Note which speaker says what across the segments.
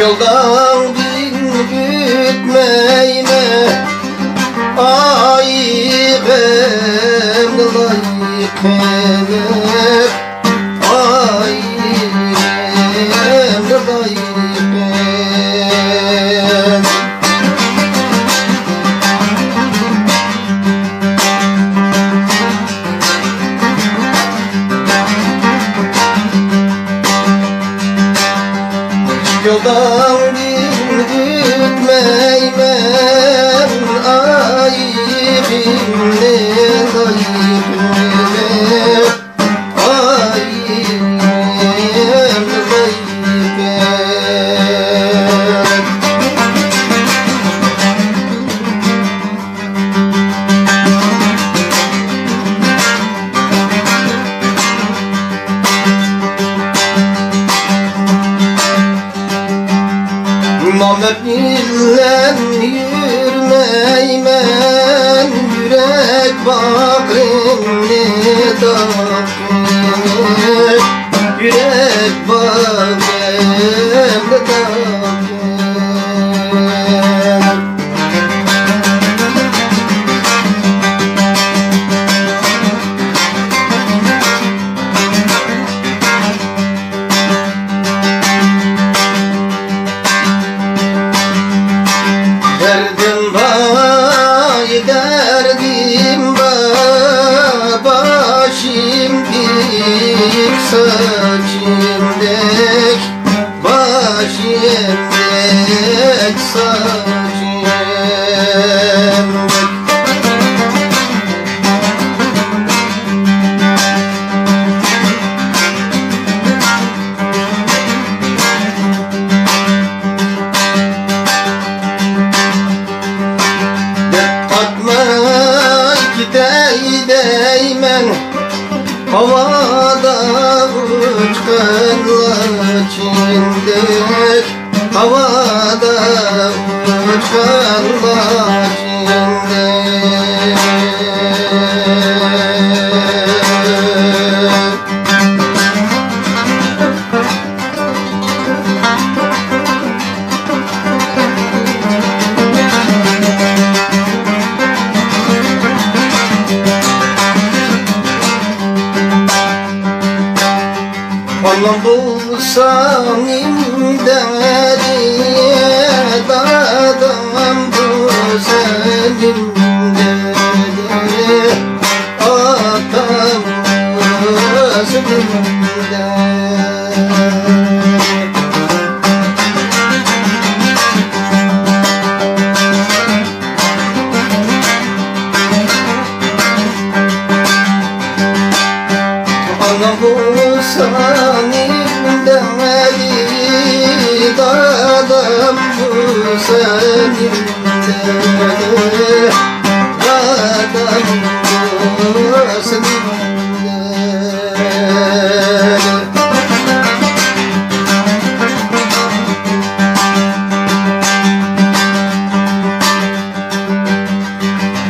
Speaker 1: Yoldan bin gütmeyme ayıbım layıkım ayıbım layıkım. Yoldan bir gitmeymen ayıbimle layıkım ayıbım layıkım. Namert billen yürmeymen yürek bağrımne dağılır yürek bağrımne dağılır. Derdim vay derdim vay başım dik saçım dek başım dek saçım dek. Değmen havada uçkanlar içindek havada uçkanlar içindek. Allah'ım bulsam imdadiye dadam bu senin imdadiye atam bu senin imdadiye. Allah'ım bulsam imdadi dadam bu senin imdadi dadam bu senin imdadi.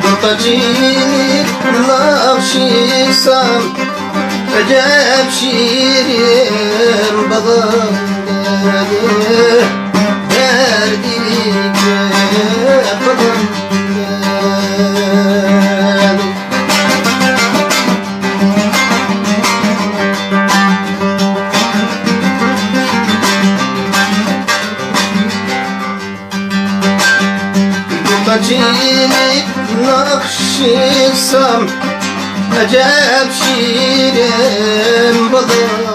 Speaker 1: Dörtacılık nakşisam acep şiirim bağımdadır derdike bağımdadır. Dörtacılık nakşisam acep şiirim bağımdadır